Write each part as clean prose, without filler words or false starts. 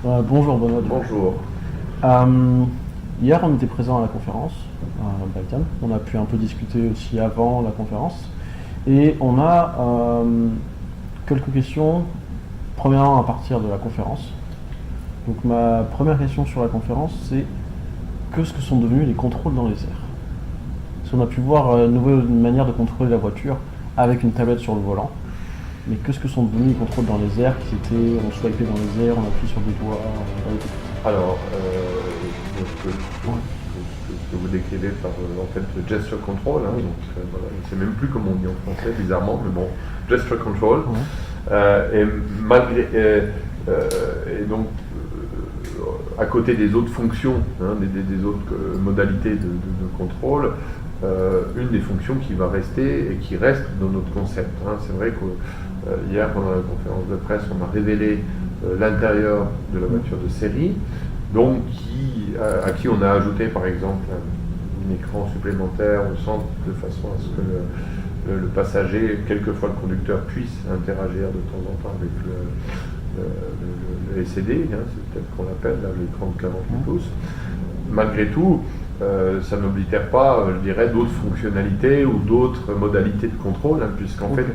Bonjour Benoît. Bonjour. Euh, Hier on était présent à la conférence à Brighton. On a pu un peu discuter aussi avant la conférence. Et on a quelques questions, premièrement à partir de la conférence. Donc ma première question sur la conférence, c'est qu'est-ce que sont devenus les contrôles dans les airs? Parce qu'on a pu voir une nouvelle manière de contrôler la voiture avec une tablette sur le volant. Mais qu'est-ce que sont devenus les contrôles dans les airs qui étaient, on swipait dans les airs, on appuie sur des doigts, Alors, ce que vous décrivez par en fait le gesture control, hein, Oui. donc, voilà, je ne sais même plus comment on dit en français, bizarrement, mais bon, gesture control. Ouais. Et malgré et donc à côté des autres fonctions, hein, des autres modalités de contrôle, une des fonctions qui va rester et qui reste dans notre concept. Hein. C'est vrai que hier pendant la conférence de presse, on a révélé l'intérieur de la voiture de série, donc à qui on a ajouté par exemple un écran supplémentaire au centre de façon à ce que le passager, quelquefois le conducteur, puisse interagir de temps en temps avec le LCD, hein, c'est peut-être qu'on l'appelle, l'écran de 48 pouces. Malgré tout, ça n'oblitère pas, je dirais, d'autres fonctionnalités ou d'autres modalités de contrôle, hein, puisqu'en fait,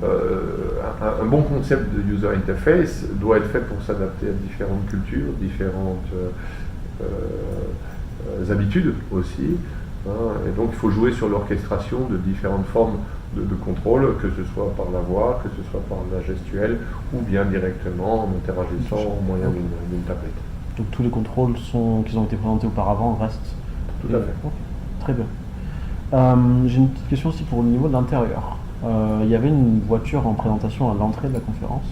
un bon concept de user interface doit être fait pour s'adapter à différentes cultures, différentes habitudes aussi. Hein, et donc il faut jouer sur l'orchestration de différentes formes de contrôle, que ce soit par la voix, que ce soit par la gestuelle, ou bien directement en interagissant au moyen d'une tablette. Donc tous les contrôles qui ont été présentés auparavant restent. Tout à fait. Ok, très bien. J'ai une petite question aussi pour le niveau de l'intérieur. Il y avait une voiture en présentation à l'entrée de la conférence.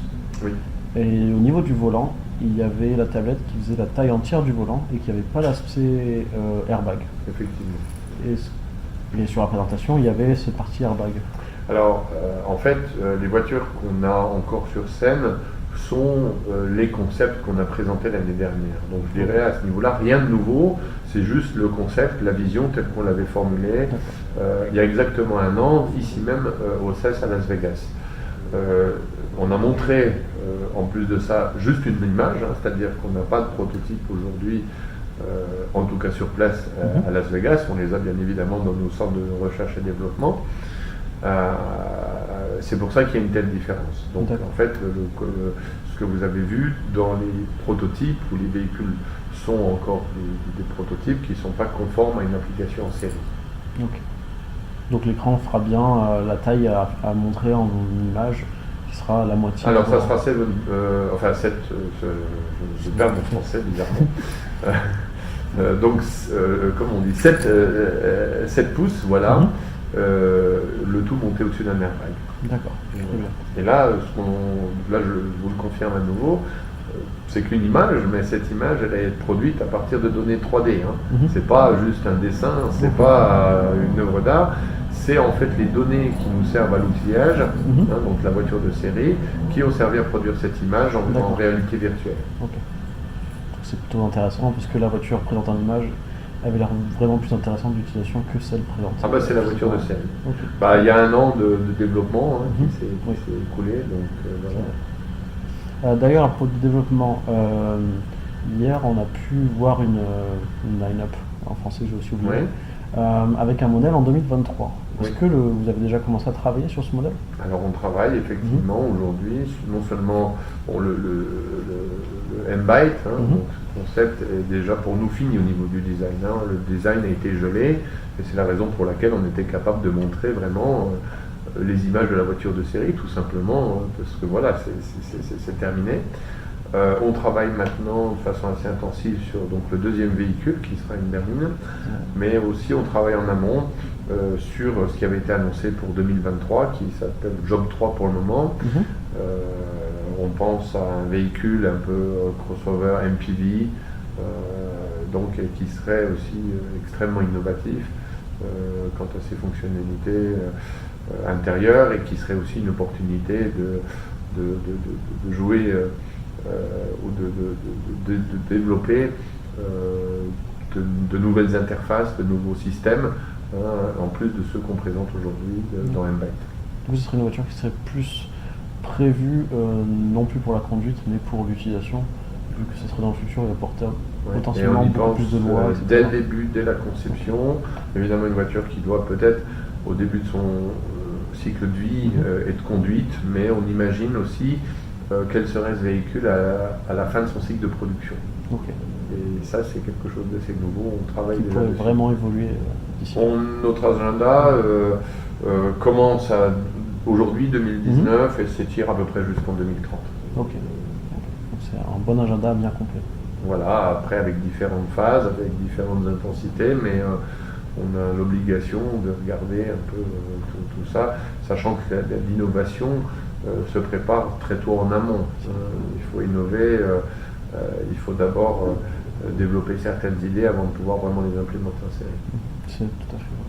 Oui. Et au niveau du volant, il y avait la tablette qui faisait la taille entière du volant et qui n'avait pas l'aspect airbag. Effectivement. Et sur la présentation, il y avait cette partie airbag. Alors, en fait, les voitures qu'on a encore sur scène sont les concepts qu'on a présentés l'année dernière. Donc, je dirais à ce niveau-là, rien de nouveau, c'est juste le concept, la vision telle qu'on l'avait formulée il y a exactement un an, ici même au CES à Las Vegas. On a montré, en plus de ça, juste une image, hein, c'est-à-dire qu'on n'a pas de prototype aujourd'hui, en tout cas sur place à Las Vegas. On les a bien évidemment dans nos centres de recherche et développement. C'est pour ça qu'il y a une telle différence. Donc en fait, ce que vous avez vu dans les prototypes où les véhicules sont encore des prototypes qui ne sont pas conformes à une application en série. Okay. Donc l'écran fera bien la taille à montrer en image qui sera la moitié. Alors ça sera 7, je perds mon français bizarrement. Donc comme on dit, 7 pouces, voilà. Le tout monté au-dessus d'un airbag. D'accord. Et là, je vous le confirme à nouveau, c'est qu'une image, mais cette image, elle est produite à partir de données 3D. Hein. C'est pas juste un dessin, c'est pas une œuvre d'art, c'est en fait les données qui nous servent à l'outillage, hein, donc la voiture de série, qui ont servi à produire cette image en réalité virtuelle. Okay. C'est plutôt intéressant parce que la voiture présente en image avait l'air vraiment plus intéressante d'utilisation que celle présente. Ah bah c'est la voiture de série. Okay. Bah, il y a un an de développement qui s'est écoulé, donc voilà. D'ailleurs, à propos du développement, hier on a pu voir une line-up, en français j'ai aussi oublié, avec un modèle en 2023. Est-ce que vous avez déjà commencé à travailler sur ce modèle? Alors on travaille effectivement aujourd'hui, non seulement le M-Byte, donc ce concept est déjà pour nous fini au niveau du design. Hein. Le design a été gelé et c'est la raison pour laquelle on était capable de montrer vraiment les images de la voiture de série, tout simplement, parce que voilà, c'est terminé. On travaille maintenant de façon assez intensive sur donc, le deuxième véhicule qui sera une berline, mais aussi on travaille en amont sur ce qui avait été annoncé pour 2023 qui s'appelle Job 3 pour le moment. On pense à un véhicule un peu crossover MPV, donc qui serait aussi extrêmement innovatif quant à ses fonctionnalités intérieures et qui serait aussi une opportunité de jouer ou de développer de nouvelles interfaces, de nouveaux systèmes, en plus de ceux qu'on présente aujourd'hui dans M-Byte. Donc ce serait une voiture qui serait plus prévu non plus pour la conduite, mais pour l'utilisation, vu que ce serait dans le futur et apporter potentiellement beaucoup plus de lois, etc. Dès le début, dès la conception, évidemment une voiture qui doit peut-être, au début de son cycle de vie, être conduite, mais on imagine aussi quel serait ce véhicule à la fin de son cycle de production. Okay. Et ça, c'est quelque chose d'assez nouveau. On travaille qui pourrait vraiment évoluer d'ici. Notre agenda commence aujourd'hui, 2019, et s'étire à peu près jusqu'en 2030. Ok. Donc c'est un bon agenda bien complet. Voilà, après avec différentes phases, avec différentes intensités, mais on a l'obligation de regarder un peu tout ça, sachant que l'innovation se prépare très tôt en amont. Il faut innover, il faut d'abord développer certaines idées avant de pouvoir vraiment les implémenter en série. C'est tout à fait vrai.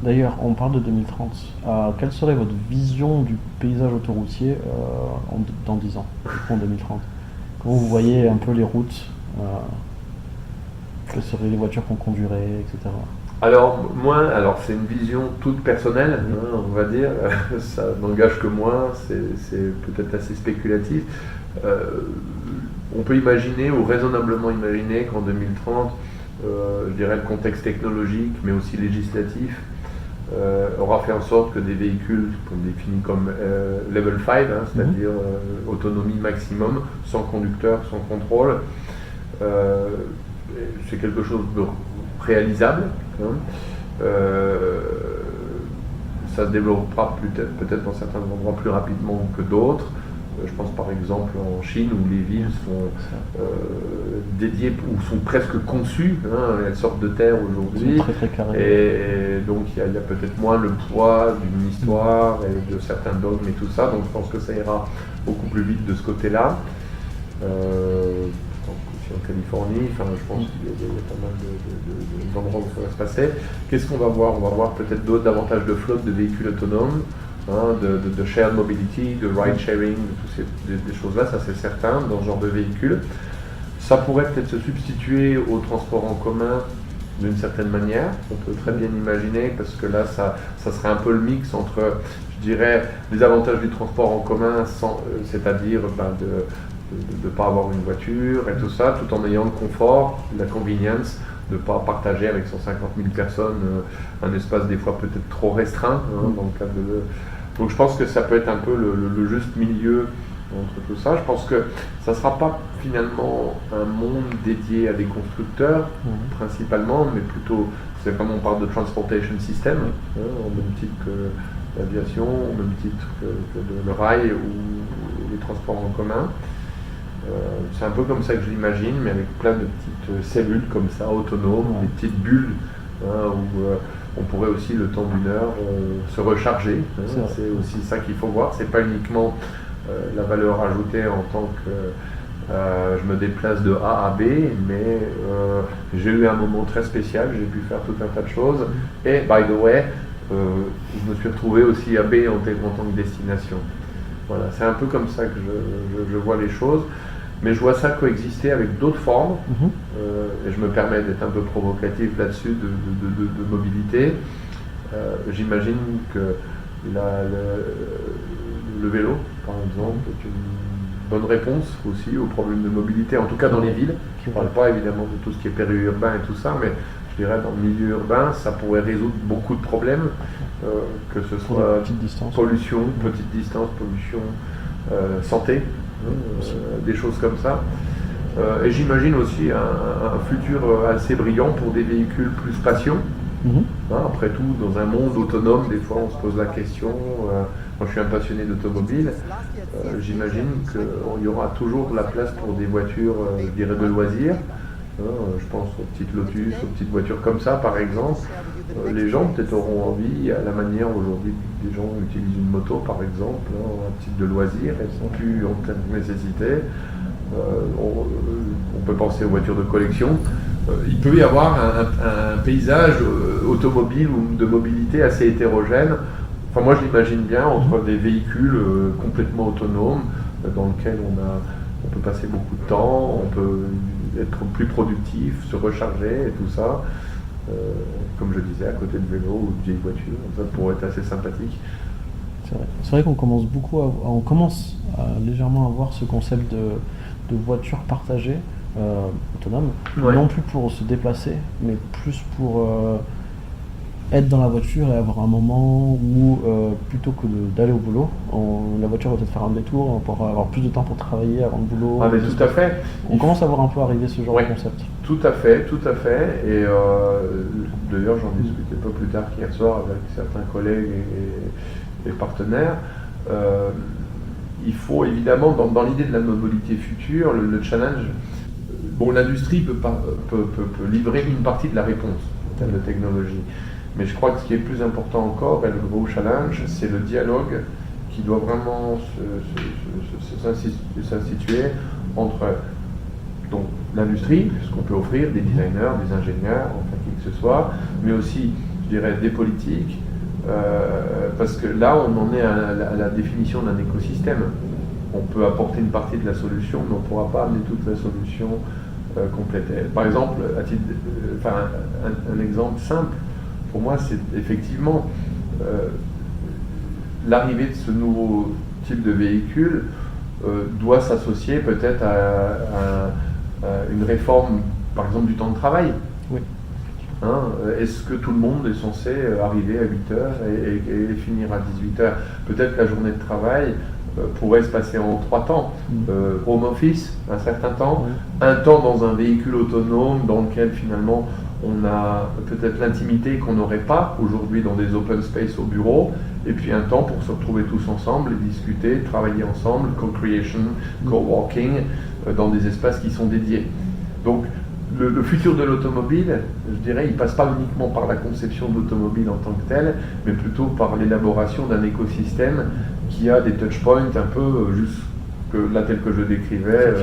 D'ailleurs, on parle de 2030. Quelle serait votre vision du paysage autoroutier dans 10 ans, en 2030? Comment vous voyez un peu les routes, quelles seraient les voitures qu'on conduirait, etc. Alors, c'est une vision toute personnelle, on va dire, ça n'engage que moi, c'est peut-être assez spéculatif. On peut imaginer, ou raisonnablement imaginer, qu'en 2030, je dirais le contexte technologique, mais aussi législatif, aura fait en sorte que des véhicules qu'on définit comme level 5, c'est-à-dire autonomie maximum, sans conducteur, sans contrôle, c'est quelque chose de réalisable. Ça se développera peut-être dans certains endroits plus rapidement que d'autres. Je pense par exemple en Chine où les villes sont dédiées ou sont presque conçues, elles sortent de terre aujourd'hui, et donc il y a peut-être moins le poids d'une histoire et de certains dogmes et tout ça, donc je pense que ça ira beaucoup plus vite de ce côté-là. Aussi en Californie, je pense qu'il y a pas mal d'endroits où ça va se passer. Qu'est-ce qu'on va voir? On va voir peut-être davantage de flottes de véhicules autonomes, de shared mobility, de ride sharing, de toutes des choses-là, ça c'est certain, dans ce genre de véhicule. Ça pourrait peut-être se substituer au transport en commun d'une certaine manière, on peut très bien imaginer, parce que là ça serait un peu le mix entre, je dirais, les avantages du transport en commun, c'est-à-dire de ne pas avoir une voiture et tout ça, tout en ayant le confort, la convenience, de ne pas partager avec 150 000 personnes un espace des fois peut-être trop restreint. Dans le cadre Donc je pense que ça peut être un peu le juste milieu entre tout ça. Je pense que ça ne sera pas finalement un monde dédié à des constructeurs principalement, mais plutôt, c'est comme on parle de transportation system, au même titre que l'aviation, au même titre que le rail ou les transports en commun. C'est un peu comme ça que je l'imagine, mais avec plein de petites cellules comme ça, autonomes, des petites bulles, où on pourrait aussi, le temps d'une heure, se recharger. C'est aussi ça qu'il faut voir. C'est pas uniquement la valeur ajoutée en tant que je me déplace de A à B, mais j'ai eu un moment très spécial, j'ai pu faire tout un tas de choses. Et, by the way, je me suis retrouvé aussi à B en tant que destination. Voilà, c'est un peu comme ça que je vois les choses. Mais je vois ça coexister avec d'autres formes, et je me permets d'être un peu provocatif là-dessus, de mobilité. J'imagine que le vélo, par exemple, est une bonne réponse aussi aux problèmes de mobilité, en tout cas dans les villes. Je ne parle pas évidemment de tout ce qui est périurbain et tout ça, mais je dirais dans le milieu urbain, ça pourrait résoudre beaucoup de problèmes, que ce soit pollution, petite distance, pollution, santé. Des choses comme ça. Et j'imagine aussi un futur assez brillant pour des véhicules plus spacieux. Après tout, dans un monde autonome, des fois on se pose la question, moi je suis un passionné d'automobile, j'imagine qu'il y aura toujours de la place pour des voitures, je dirais, de loisirs. Je pense aux petites Lotus, aux petites voitures comme ça par exemple. Les gens peut-être auront envie, à la manière aujourd'hui des gens utilisent une moto par exemple, un type de loisir, elles ne sont plus en pleine nécessité. On peut penser aux voitures de collection. Il peut y avoir un paysage automobile ou de mobilité assez hétérogène. Enfin, moi je l'imagine bien entre des véhicules complètement autonomes dans lesquels on peut passer beaucoup de temps, on peut être plus productif, se recharger et tout ça. Comme je disais, à côté de vélo ou de vieilles voitures, ça pourrait être assez sympathique. C'est vrai qu'on commence on commence légèrement à voir ce concept de voiture partagée, autonome, Ouais. non plus pour se déplacer, mais plus pour être dans la voiture et avoir un moment où, plutôt que d'aller au boulot, la voiture va peut-être faire un détour, on pourra avoir plus de temps pour travailler avant le boulot. Ah mais tout à fait. On commence à voir un peu arriver ce genre Ouais. de concept. Tout à fait, tout à fait. Et d'ailleurs, j'en discutais pas plus tard qu'hier soir avec certains collègues et partenaires. Il faut évidemment, dans l'idée de la mobilité future, le challenge, bon, l'industrie peut livrer une partie de la réponse en termes de technologie. Mais je crois que ce qui est plus important encore, et le gros challenge, c'est le dialogue qui doit vraiment s'instituer entre donc l'industrie, ce qu'on peut offrir, des designers, des ingénieurs, enfin qui que ce soit, mais aussi, je dirais, des politiques, parce que là, on en est à la définition d'un écosystème. On peut apporter une partie de la solution, mais on ne pourra pas amener toute la solution complète. Par exemple, un exemple simple, pour moi, c'est effectivement l'arrivée de ce nouveau type de véhicule doit s'associer peut-être à une réforme, par exemple, du temps de travail. Oui. Est-ce que tout le monde est censé arriver à 8 heures et finir à 18 heures? Peut-être que la journée de travail pourrait se passer en 3 temps. Home office, un certain temps, un temps dans un véhicule autonome dans lequel finalement on a peut-être l'intimité qu'on n'aurait pas aujourd'hui dans des open space au bureau, et puis un temps pour se retrouver tous ensemble et discuter, travailler ensemble, co-creation, co-working, dans des espaces qui sont dédiés. Donc le futur de l'automobile, je dirais, il ne passe pas uniquement par la conception d'automobile en tant que telle, mais plutôt par l'élaboration d'un écosystème qui a des touchpoints un peu juste là tel que je décrivais,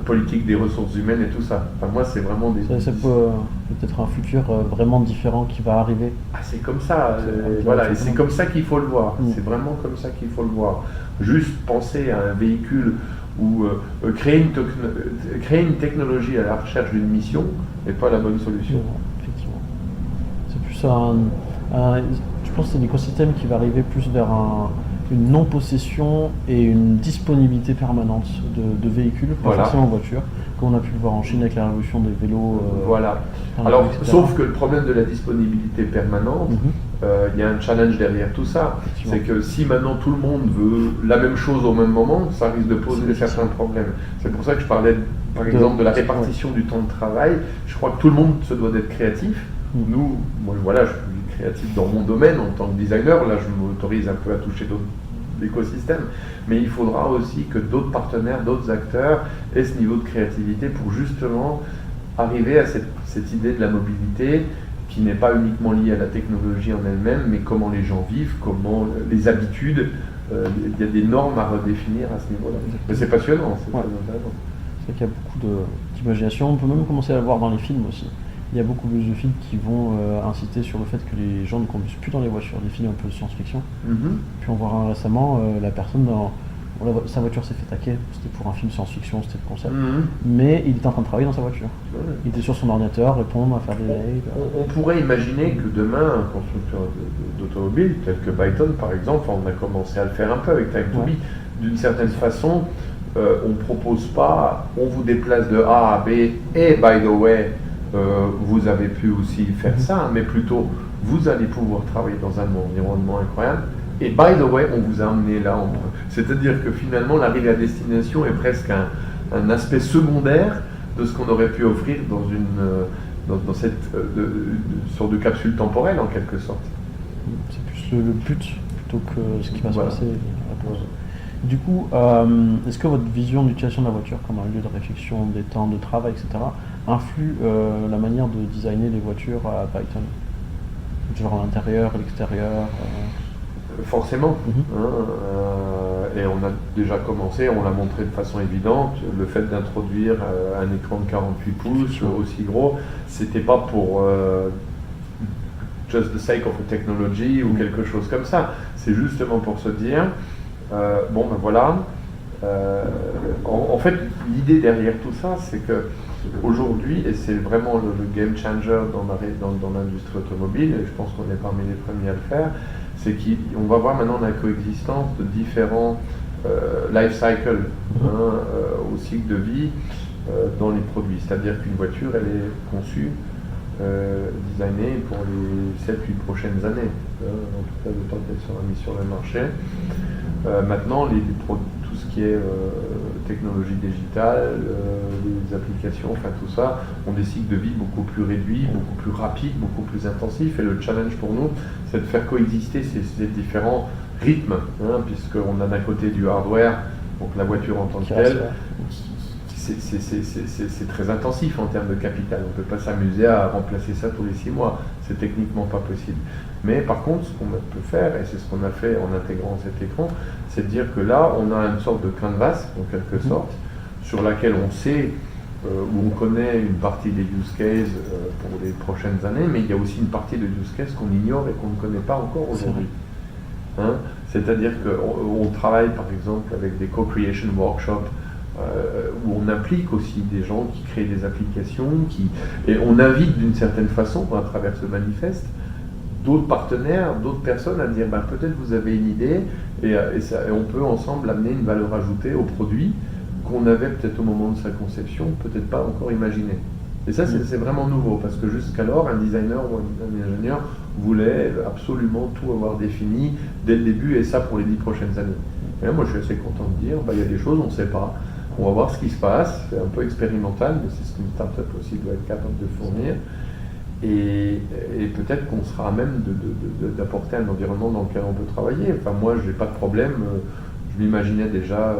politique des ressources humaines et tout ça. Enfin, moi, c'est vraiment des... C'est peut-être un futur vraiment différent qui va arriver. Ah, c'est comme ça, voilà, et c'est comme ça qu'il faut le voir. C'est vraiment comme ça qu'il faut le voir. Juste penser à un véhicule ou créer une technologie à la recherche d'une mission n'est pas la bonne solution. Effectivement. C'est plus je pense que c'est un écosystème qui va arriver plus vers une non-possession et une disponibilité permanente de véhicules, pas forcément en voiture, comme on a pu le voir en Chine avec la révolution des vélos. Voilà. Alors, sauf que le problème de la disponibilité permanente, il y a un challenge derrière tout ça. C'est que si maintenant tout le monde veut la même chose au même moment, ça risque de poser certains problèmes. C'est pour ça que je parlais, par exemple, de la répartition du temps de travail. Je crois que tout le monde se doit d'être créatif. Nous, moi, voilà, je suis créatif dans mon domaine en tant que designer. Là, je m'autorise un peu à toucher d'autres écosystèmes. Mais il faudra aussi que d'autres partenaires, d'autres acteurs aient ce niveau de créativité pour justement arriver à cette idée de la mobilité qui n'est pas uniquement liée à la technologie en elle-même, mais comment les gens vivent, comment les habitudes. Il y a des normes à redéfinir à ce niveau-là. Mais c'est passionnant, c'est très intéressant. C'est vrai qu'il y a beaucoup d'imagination. On peut même commencer à le voir dans les films aussi. Il y a beaucoup de films qui vont inciter sur le fait que les gens ne conduisent plus dans les voitures, des films un peu de science-fiction. Puis on voit récemment la personne sa voiture s'est fait hacker, c'était pour un film science-fiction, c'était le concept. Mais il était en train de travailler dans sa voiture. Il était sur son ordinateur, répondre, à faire des mails. On pourrait imaginer que demain, un constructeur d'automobile, tel que Byton par exemple, on a commencé à le faire un peu avec Time2Be, d'une certaine façon, on ne propose pas, on vous déplace de A à B, et by the way, vous avez pu aussi faire ça, mais plutôt, vous allez pouvoir travailler dans un environnement incroyable. Et by the way, on vous a amené là. C'est-à-dire que finalement, l'arrivée à destination est presque un aspect secondaire de ce qu'on aurait pu offrir dans cette sorte de capsule temporelle, en quelque sorte. C'est plus le but plutôt que ce qui va se passer à la pause. Du coup, est-ce que votre vision d'utilisation de la voiture comme un lieu de réflexion, des temps de travail, etc., influe la manière de designer les voitures à Byton? Genre à l'intérieur, à l'extérieur Forcément. Et on a déjà commencé, on l'a montré de façon évidente, le fait d'introduire un écran de 48 pouces aussi gros, c'était pas pour just the sake of a technology ou quelque chose comme ça. C'est justement pour se dire, bon ben voilà, en fait l'idée derrière tout ça, c'est que aujourd'hui, et c'est vraiment le game changer dans l'industrie automobile, et je pense qu'on est parmi les premiers à le faire, c'est qu'on va voir maintenant la coexistence de différents life cycles, au cycle de vie dans les produits. C'est-à-dire qu'une voiture, elle est conçue, designée pour les 7-8 prochaines années, en tout cas le temps qu'elle sera mise sur le marché. Maintenant, tout ce qui est technologie digitale, les applications, enfin tout ça, ont des cycles de vie beaucoup plus réduits, beaucoup plus rapides, beaucoup plus intensifs. Et le challenge pour nous, c'est de faire coexister ces différents rythmes, puisqu'on a d'un côté du hardware, donc la voiture en tant que telle, c'est très intensif en termes de capital. On ne peut pas s'amuser à remplacer ça tous les 6 mois. C'est techniquement pas possible. Mais par contre, ce qu'on peut faire, et c'est ce qu'on a fait en intégrant cet écran, c'est de dire que là, on a une sorte de canvas, en quelque sorte, sur laquelle on sait, où on connaît une partie des use cases pour les prochaines années, mais il y a aussi une partie de use cases qu'on ignore et qu'on ne connaît pas encore aujourd'hui. C'est-à-dire qu'on travaille par exemple avec des co-creation workshops, où on implique aussi des gens qui créent des applications, et on invite d'une certaine façon, à travers ce manifeste, d'autres partenaires, d'autres personnes à dire peut-être vous avez une idée, et on peut ensemble amener une valeur ajoutée au produit qu'on avait peut-être au moment de sa conception, peut-être pas encore imaginé. Et ça, c'est vraiment nouveau, parce que jusqu'alors, un designer ou un ingénieur voulait absolument tout avoir défini dès le début, et ça pour les 10 prochaines années. Et là, moi, je suis assez content de dire, il y a des choses, on ne sait pas. On va voir ce qui se passe, c'est un peu expérimental, mais c'est ce qu'une start-up aussi doit être capable de fournir. Et peut-être qu'on sera à même d'apporter un environnement dans lequel on peut travailler. Enfin, moi, je n'ai pas de problème. Je m'imaginais déjà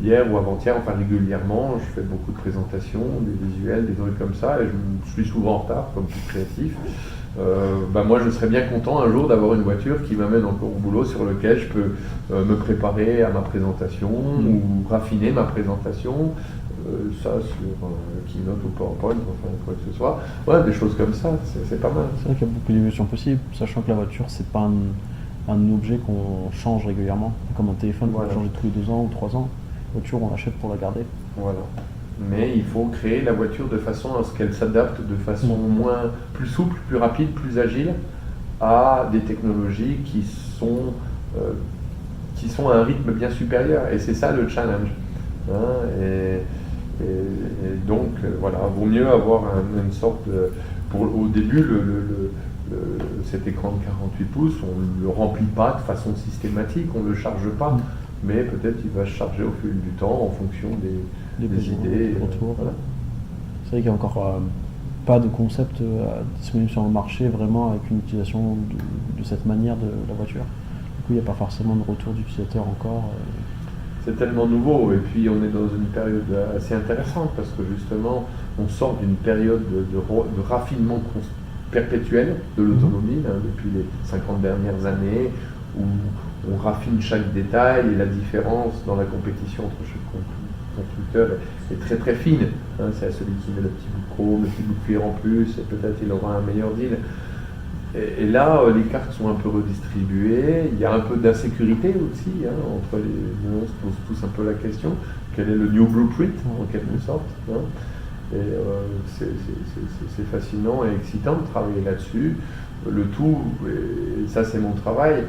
hier ou avant-hier, régulièrement, je fais beaucoup de présentations, des visuels, des trucs comme ça, et je suis souvent en retard, comme tout créatif. Moi, je serais bien content un jour d'avoir une voiture qui m'amène encore au boulot, sur lequel je peux me préparer à ma présentation ou raffiner ma présentation, ça sur Keynote ou PowerPoint, quoi que ce soit. Ouais, des choses comme ça, c'est pas mal. C'est vrai qu'il y a beaucoup d'évolutions possibles, sachant que la voiture, c'est pas un objet qu'on change régulièrement, comme un téléphone qu'on va changer tous les 2 ans ou 3 ans. La voiture, on l'achète pour la garder. Voilà. Mais il faut créer la voiture de façon à ce qu'elle s'adapte de façon plus souple, plus rapide, plus agile à des technologies qui sont à un rythme bien supérieur. Et c'est ça le challenge. Et donc, voilà, vaut mieux avoir une sorte de... au début, cet écran de 48 pouces, on ne le remplit pas de façon systématique, on ne le charge pas. Mais peut-être il va se charger au fil du temps en fonction des idées. Voilà. C'est vrai qu'il n'y a encore pas de concept disponible sur le marché vraiment avec une utilisation de cette manière de la voiture. Du coup, il n'y a pas forcément de retour d'utilisateur encore. C'est tellement nouveau, et puis on est dans une période assez intéressante parce que justement on sort d'une période de raffinement perpétuel de l'autonomie depuis les 50 dernières années, où on raffine chaque détail, et la différence dans la compétition entre chaque constructeur est très très fine. C'est à celui qui met le petit bout de chrome, le petit bout de cuir en plus, et peut-être il aura un meilleur deal. Et là, les cartes sont un peu redistribuées, il y a un peu d'insécurité aussi, entre les... On se pose tous un peu la question, quel est le new blueprint en quelque sorte. Et c'est fascinant et excitant de travailler là-dessus. Le tout, et ça c'est mon travail,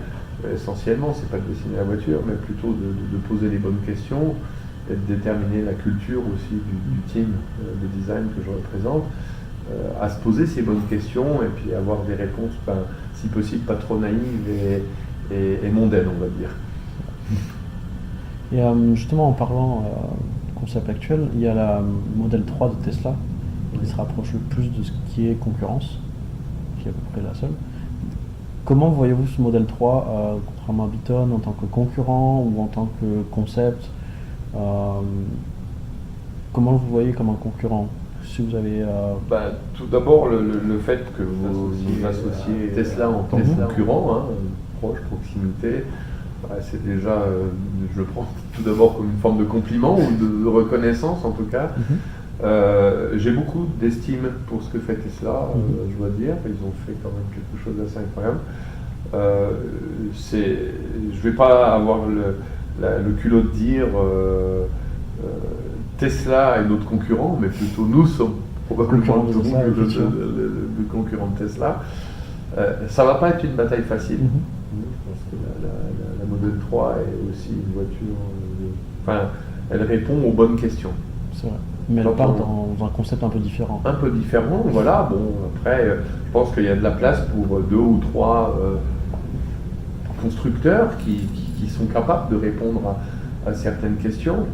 essentiellement, c'est pas de dessiner la voiture, mais plutôt de poser les bonnes questions et de déterminer la culture aussi du team de design que je représente, à se poser ces bonnes questions et puis avoir des réponses, si possible, pas trop naïves et mondaines, on va dire. Et justement, en parlant du concept actuel, il y a la Model 3 de Tesla qui se rapproche le plus de ce qui est concurrence, qui est à peu près la seule. Comment voyez-vous ce Model 3, contrairement à Byton, en tant que concurrent ou en tant que concept comment vous voyez comme un concurrent? Si vous avez, tout d'abord, le fait que vous associez Tesla en tant que concurrent, proche, proximité, c'est déjà, je le prends tout d'abord comme une forme de compliment ou de reconnaissance en tout cas. J'ai beaucoup d'estime pour ce que fait Tesla, je dois dire. Ils ont fait quand même quelque chose d'assez incroyable. Je ne vais pas avoir le culot de dire Tesla est notre concurrent, mais plutôt nous sommes probablement le concurrent de Tesla. Ça ne va pas être une bataille facile. pense que la Model 3 est aussi une voiture. Enfin, elle répond aux bonnes questions. C'est vrai. Mais elle part dans un concept un peu différent. Un peu différent, voilà. Bon, après, je pense qu'il y a de la place pour 2 ou 3 constructeurs qui sont capables de répondre à certaines questions.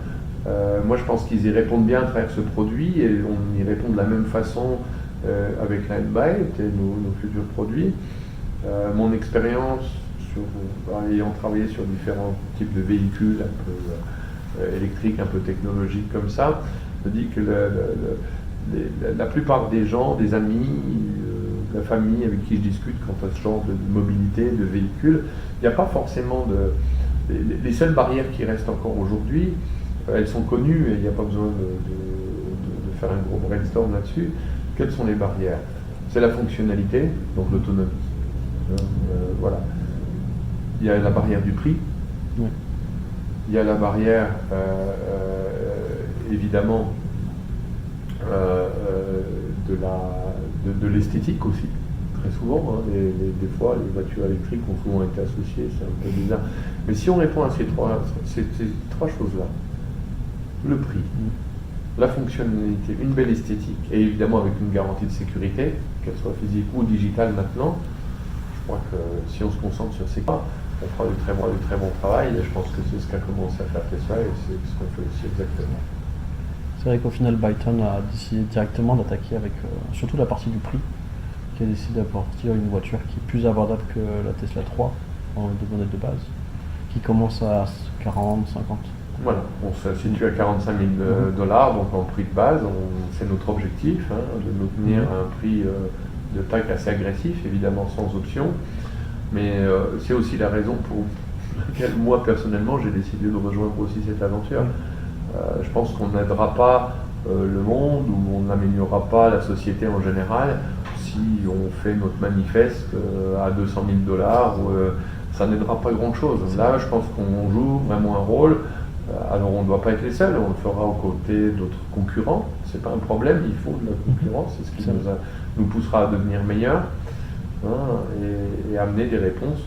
Moi, je pense qu'ils y répondent bien à travers ce produit et on y répond de la même façon avec la N-Byte et nos futurs produits. Mon expérience, ayant travaillé sur différents types de véhicules un peu électriques, un peu technologiques comme ça, me dit que la plupart des gens, des amis, de la famille avec qui je discute quant à ce genre de mobilité, de véhicules, il n'y a pas forcément les seules barrières qui restent encore aujourd'hui, elles sont connues et il n'y a pas besoin de faire un gros brainstorm là-dessus. Quelles sont les barrières? C'est la fonctionnalité, donc l'autonomie. Voilà. Il y a la barrière du prix. Oui. Il y a la barrière, évidemment, de l'esthétique aussi. Très souvent, hein, des fois, les voitures électriques ont souvent été associées, c'est un peu bizarre. Mais si on répond à ces trois choses-là, le prix, la fonctionnalité, une belle esthétique, et évidemment avec une garantie de sécurité, qu'elle soit physique ou digitale maintenant, je crois que si on se concentre sur ces points, on fera du très bon travail, et je pense que c'est ce qu'a commencé à faire Tesla, et c'est ce qu'on fait aussi exactement. C'est vrai qu'au final, Byton a décidé directement d'attaquer avec surtout la partie du prix, qui a décidé d'apporter une voiture qui est plus abordable que la Tesla 3 en modèle de base, qui commence à 40, 50. Voilà, on se situe à 45 000 $, donc en prix de base, c'est notre objectif, hein, de nous tenir à un prix de taille assez agressif, évidemment sans option, mais c'est aussi la raison pour laquelle moi personnellement j'ai décidé de rejoindre aussi cette aventure. Je pense qu'on n'aidera pas le monde ou on n'améliorera pas la société en général si on fait notre manifeste à 200 000 $, ça n'aidera pas grand chose. Là, je pense qu'on joue vraiment un rôle. Alors on ne doit pas être les seuls, on le fera aux côtés d'autres concurrents, c'est pas un problème, il faut de la concurrence, c'est ce qui nous poussera à devenir meilleurs, hein, et amener des réponses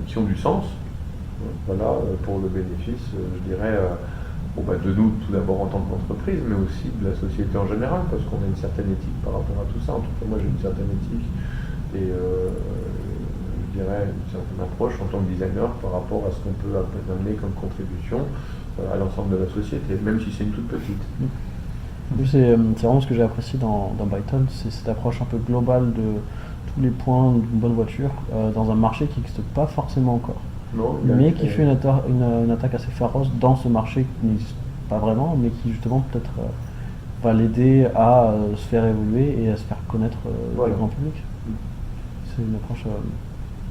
qui ont du sens, voilà, pour le bénéfice, je dirais, de nous tout d'abord en tant qu'entreprise, mais aussi de la société en général, parce qu'on a une certaine éthique par rapport à tout ça. En tout cas, moi j'ai une certaine éthique et je dirais une certaine approche en tant que designer par rapport à ce qu'on peut amener comme contribution à l'ensemble de la société, même si c'est une toute petite. C'est vraiment ce que j'ai apprécié dans Byton, c'est cette approche un peu globale de tous les points d'une bonne voiture dans un marché qui n'existe pas forcément encore. Non, mais qui fait une attaque assez féroce dans ce marché qui n'existe pas vraiment, mais qui justement peut-être va l'aider à se faire évoluer et à se faire connaître du grand public. C'est une approche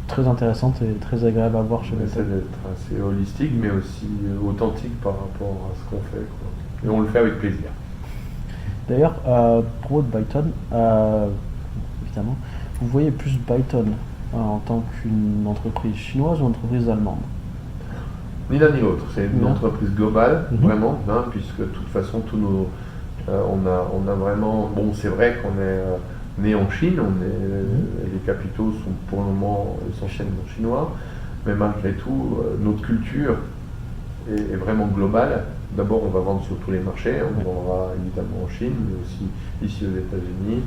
très intéressante et très agréable à voir chez Byton. C'est d'être assez holistique, mais aussi authentique par rapport à ce qu'on fait, quoi. Et on le fait avec plaisir. D'ailleurs, pour Byton, évidemment, vous voyez plus Byton en tant qu'une entreprise chinoise ou une entreprise allemande? Ni l'un ni l'autre, c'est une entreprise globale, vraiment, hein, puisque de toute façon, on a vraiment, bon, c'est vrai qu'on est né en Chine, les capitaux sont pour le moment essentiellement chinois, mais malgré tout, notre culture est vraiment globale. D'abord, on va vendre sur tous les marchés, on vendra évidemment en Chine, mais aussi ici aux États-Unis,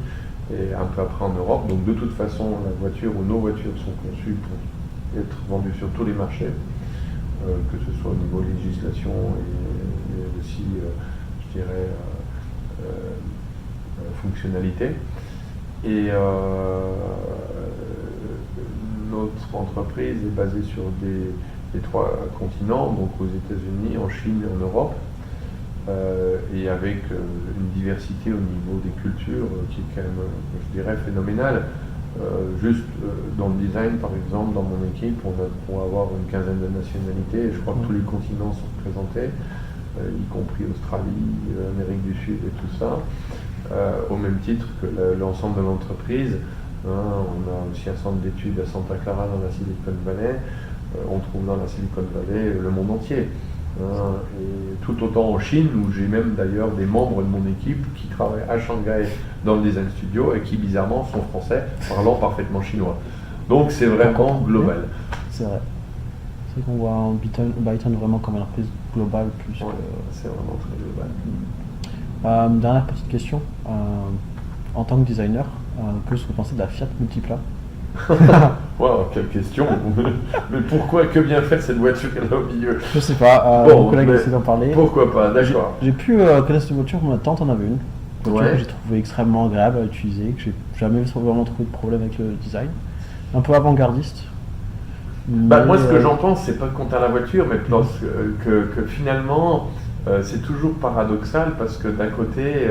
et un peu après en Europe. Donc de toute façon, la voiture ou nos voitures sont conçues pour être vendues sur tous les marchés, que ce soit au niveau législation et aussi, je dirais, fonctionnalité. Et notre entreprise est basée sur les 3 continents, donc aux États-Unis, en Chine et en Europe. Et avec une diversité au niveau des cultures qui est quand même, je dirais, phénoménale. Juste dans le design, par exemple, dans mon équipe, on va avoir une quinzaine de nationalités, et je crois que tous les continents sont représentés, y compris Australie, Amérique du Sud et tout ça, au même titre que l'ensemble de l'entreprise. On a aussi un centre d'études à Santa Clara dans la Silicon Valley, on trouve dans la Silicon Valley le monde entier. Et tout autant en Chine, où j'ai même d'ailleurs des membres de mon équipe qui travaillent à Shanghai dans le design studio et qui bizarrement sont français, parlant parfaitement chinois. Donc c'est vraiment global. C'est vrai. C'est qu'on voit Byton vraiment comme une entreprise globale plus Ouais, c'est vraiment très global. Dernière petite question. En tant que designer, que vous pensez de la Fiat Multipla? Wow, quelle question! Mais pourquoi, que bien faire cette voiture là au milieu? Je sais pas, Bon, mon collègue mais essaie d'en parler. Pourquoi pas, d'accord. J'ai pu connaître cette voiture, ma tante en avait une. Voiture Ouais. que j'ai trouvé extrêmement agréable à utiliser, que j'ai jamais vraiment trouvé de problème avec le design. Un peu avant-gardiste. Bah, moi, mais, ce que j'en pense, c'est pas contre la voiture, mais que finalement, c'est toujours paradoxal parce que d'un côté,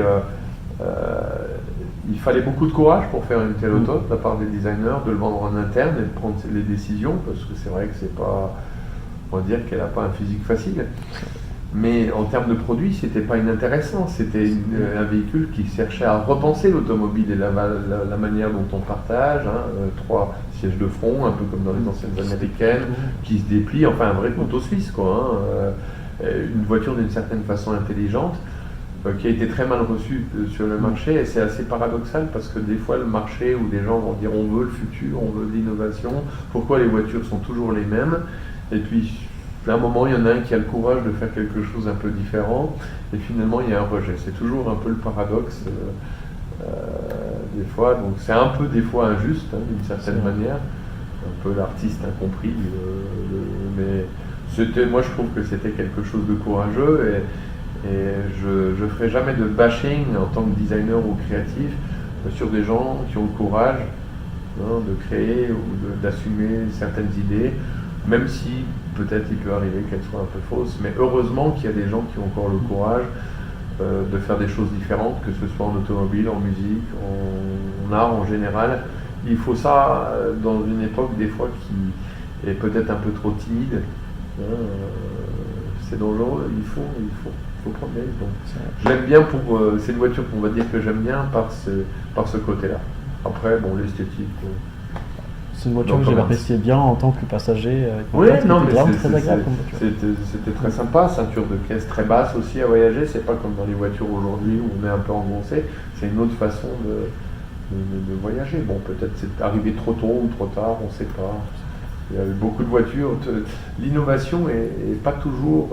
il fallait beaucoup de courage pour faire une telle auto de la part des designers, de le vendre en interne et de prendre les décisions, parce que c'est vrai que c'est pas, on va dire qu'elle n'a pas un physique facile. Mais en termes de produit, c'était pas inintéressant. C'était un véhicule qui cherchait à repenser l'automobile et la manière dont on partage. 3 sièges de front, un peu comme dans les anciennes américaines, qui se déplient, enfin un vrai couteau suisse, quoi. Une voiture d'une certaine façon intelligente, qui a été très mal reçue sur le marché. Et c'est assez paradoxal parce que des fois, le marché où des gens vont dire on veut le futur, on veut de l'innovation, pourquoi les voitures sont toujours les mêmes? Et puis, à un moment, il y en a un qui a le courage de faire quelque chose un peu différent, et finalement, il y a un rejet. C'est toujours un peu le paradoxe, des fois. Donc, c'est un peu, des fois, injuste, d'une certaine manière. Un peu l'artiste incompris. Mais moi, je trouve que c'était quelque chose de courageux, et je ne ferai jamais de bashing en tant que designer ou créatif sur des gens qui ont le courage de créer ou d'assumer certaines idées, même si peut-être il peut arriver qu'elles soient un peu fausses, mais heureusement qu'il y a des gens qui ont encore le courage de faire des choses différentes, que ce soit en automobile, en musique, en art en général. Il faut ça dans une époque des fois qui est peut-être un peu trop timide. C'est dangereux, il faut prendre les risques. Je l'aime bien c'est une voiture qu'on va dire que j'aime bien par ce côté-là. Après, bon, l'esthétique. C'est une voiture que j'ai appréciée bien en tant que passager. Oui, non, mais vraiment très agréable comme voiture. c'était très sympa. Ceinture de caisse très basse aussi à voyager. C'est pas comme dans les voitures aujourd'hui où on est un peu engoncé. C'est une autre façon de voyager. Bon, peut-être c'est arrivé trop tôt ou trop tard, on ne sait pas. Il y a eu beaucoup de voitures. L'innovation est pas toujours.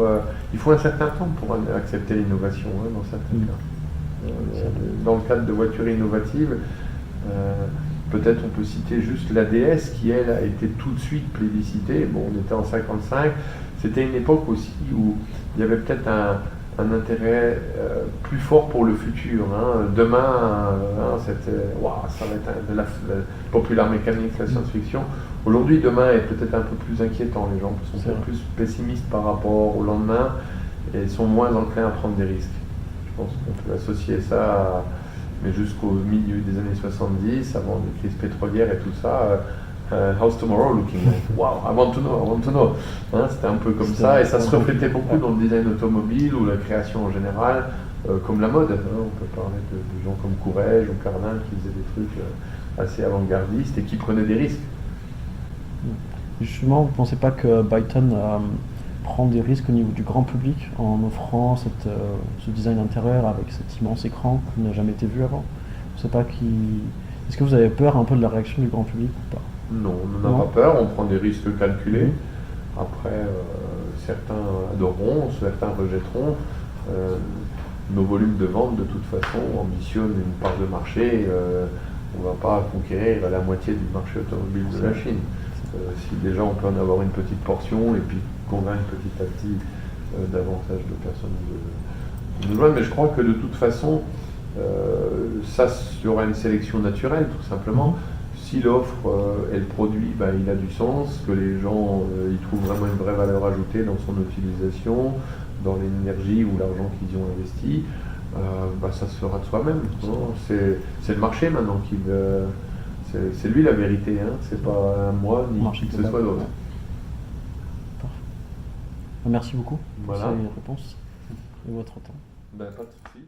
Il faut un certain temps pour accepter l'innovation, dans certains cas. Dans le cadre de voitures innovatives, peut-être on peut citer juste la DS qui, elle, a été tout de suite plébiscitée. Bon, on était en 55. C'était une époque aussi où il y avait peut-être un intérêt plus fort pour le futur. Demain, c'était ça va être de la populaire mécanique, la science-fiction. Aujourd'hui, demain est peut-être un peu plus inquiétant. Les gens sont peut-être plus pessimistes par rapport au lendemain et sont moins enclins à prendre des risques. Je pense qu'on peut associer ça mais jusqu'au milieu des années 70, avant les crises pétrolières et tout ça. How's tomorrow looking like? Wow, I want to know. C'était un peu comme ça, et ça se reflétait beaucoup dans le design automobile ou la création en général, comme la mode. On peut parler de gens comme Courrèges ou Cardin qui faisaient des trucs assez avant-gardistes et qui prenaient des risques. Justement, vous ne pensez pas que Byton prend des risques au niveau du grand public en offrant ce design intérieur avec cet immense écran qui n'a jamais été vu avant? Je sais pas Est-ce que vous avez peur un peu de la réaction du grand public ou pas? Non, on n'en a pas peur, on prend des risques calculés. Après, certains adoreront, certains rejetteront. Nos volumes de vente, de toute façon, ambitionnent une part de marché. On ne va pas conquérir la moitié du marché automobile de la Chine. Si déjà on peut en avoir une petite portion et puis convaincre petit à petit davantage de personnes de nous joindre. Mais je crois que de toute façon, il y aura une sélection naturelle, tout simplement. Si l'offre et le produit, il a du sens, que les gens y trouvent vraiment une vraie valeur ajoutée dans son utilisation, dans l'énergie ou l'argent qu'ils y ont investi, ça se fera de soi-même. C'est le marché maintenant qui veut. C'est lui la vérité, c'est pas moi ni qui que ce soit d'autre. Parfait. Merci beaucoup pour Voilà. ces réponses et votre temps. Pas de souci.